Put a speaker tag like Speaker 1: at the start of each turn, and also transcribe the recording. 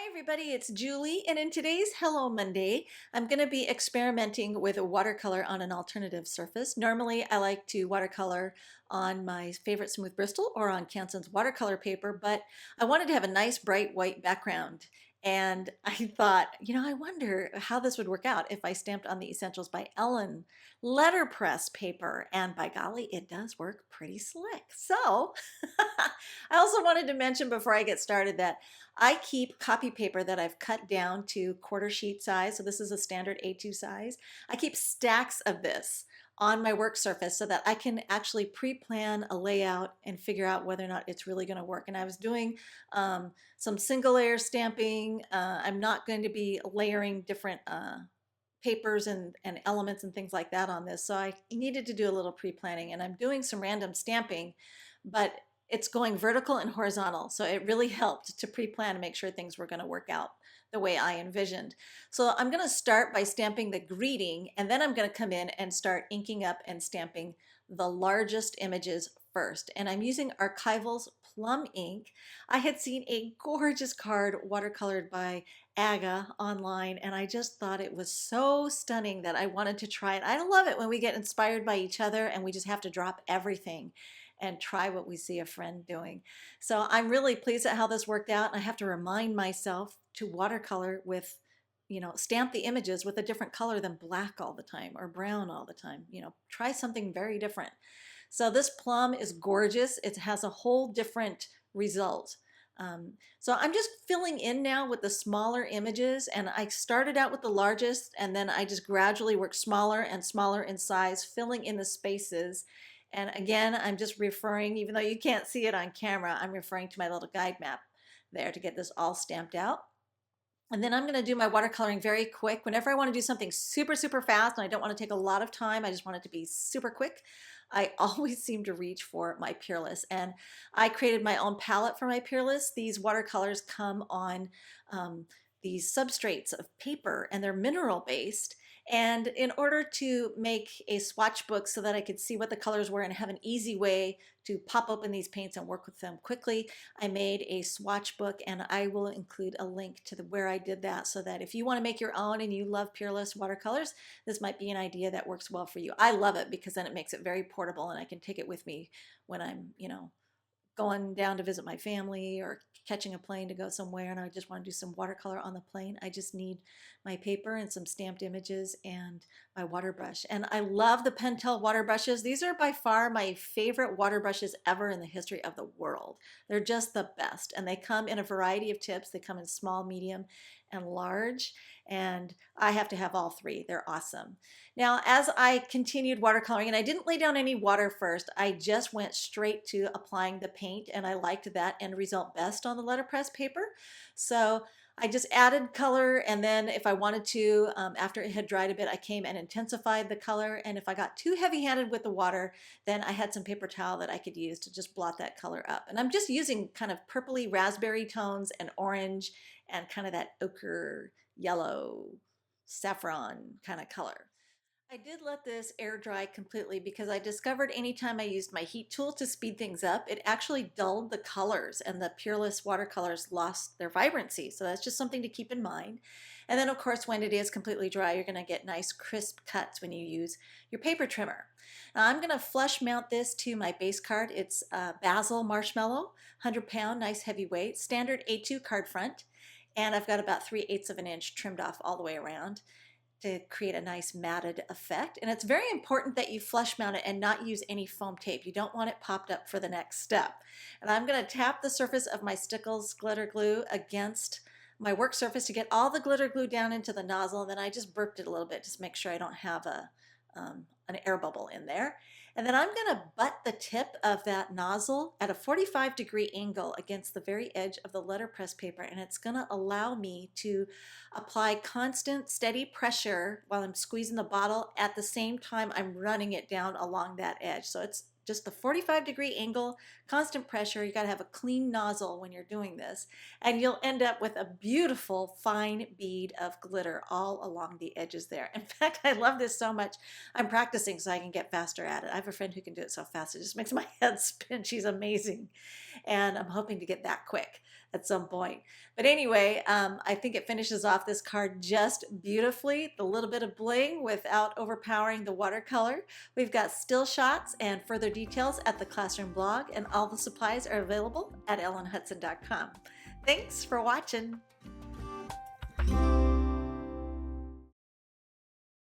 Speaker 1: Hi everybody, it's Julie, and in today's Hello Monday, I'm going to be experimenting with a watercolor on an alternative surface. Normally, I like to watercolor on my favorite smooth Bristol or on Canson's watercolor paper, but I wanted to have a nice bright white background. And I thought, I wonder how this would work out if I stamped on the Essentials by Ellen letterpress paper. And by golly, it does work pretty slick. So I also wanted to mention before I get started that I keep copy paper that I've cut down to quarter sheet size. So this is a standard A2 size. I keep stacks of this on my work surface so that I can actually pre-plan a layout and figure out whether or not it's really going to work. And I was doing some single layer stamping. I'm not going to be layering different papers and elements and things like that on this. So I needed to do a little pre-planning, and I'm doing some random stamping, but it's going vertical and horizontal. So it really helped to pre-plan and make sure things were going to work out the way I envisioned. So I'm going to start by stamping the greeting, and then I'm going to come in and start inking up and stamping the largest images first. And I'm using Archival's Plum ink. I had seen a gorgeous card watercolored by Aga online, and I just thought it was so stunning that I wanted to try it. I love it when we get inspired by each other and we just have to drop everything and try what we see a friend doing. So I'm really pleased at how this worked out. I have to remind myself to watercolor with, stamp the images with a different color than black all the time or brown all the time. Try something very different. So this plum is gorgeous. It has a whole different result. So I'm just filling in now with the smaller images, and I started out with the largest, and then I just gradually worked smaller and smaller in size, filling in the spaces. And again, I'm just referring, even though you can't see it on camera, I'm referring to my little guide map there to get this all stamped out. And then I'm going to do my watercoloring very quick. Whenever I want to do something super, super fast and I don't want to take a lot of time, I just want it to be super quick, I always seem to reach for my Peerless. And I created my own palette for my Peerless. These watercolors come on these substrates of paper, and they're mineral based. And in order to make a swatch book so that I could see what the colors were and have an easy way to pop open these paints and work with them quickly, I made a swatch book, and I will include a link to where I did that, so that if you want to make your own and you love Peerless watercolors, this might be an idea that works well for you. I love it because then it makes it very portable, and I can take it with me when I'm, going down to visit my family or catching a plane to go somewhere and I just want to do some watercolor on the plane. I just need my paper and some stamped images and my water brush. And I love the Pentel water brushes. These are by far my favorite water brushes ever in the history of the world. They're just the best. And they come in a variety of tips. They come in small, medium, and large. And I have to have all three. They're awesome. Now, as I continued watercoloring, and I didn't lay down any water first, I just went straight to applying the paint, and I liked that end result best on the letterpress paper. So I just added color, and then if I wanted to, after it had dried a bit, I came and intensified the color. And if I got too heavy-handed with the water, then I had some paper towel that I could use to just blot that color up. And I'm just using kind of purpley raspberry tones and orange and kind of that ochre yellow saffron kind of color. I did let this air dry completely because I discovered anytime I used my heat tool to speed things up, it actually dulled the colors, and the Peerless watercolors lost their vibrancy. So that's just something to keep in mind. And then of course, when it is completely dry, you're gonna get nice crisp cuts when you use your paper trimmer. Now I'm gonna flush mount this to my base card. It's Basil Marshmallow, 100 pound, nice heavy weight, standard A2 card front. And I've got about 3/8 of an inch trimmed off all the way around to create a nice matted effect. And it's very important that you flush mount it and not use any foam tape. You don't want it popped up for the next step. And I'm going to tap the surface of my Stickles glitter glue against my work surface to get all the glitter glue down into the nozzle. And then I just burped it a little bit just to make sure I don't have an air bubble in there. And then I'm going to butt the tip of that nozzle at a 45-degree angle against the very edge of the letterpress paper, and it's going to allow me to apply constant, steady pressure while I'm squeezing the bottle at the same time I'm running it down along that edge. So it's just the 45-degree angle constant pressure. You got to have a clean nozzle when you're doing this, and you'll end up with a beautiful fine bead of glitter all along the edges there. In fact, I love this so much. I'm practicing so I can get faster at it. I have a friend who can do it so fast, it just makes my head spin. She's amazing. And I'm hoping to get that quick at some point. But anyway, I think it finishes off this card just beautifully. The little bit of bling without overpowering the watercolor. We've got still shots and further details at the Classroom blog, and all the supplies are available at ellenhutson.com. Thanks for watching.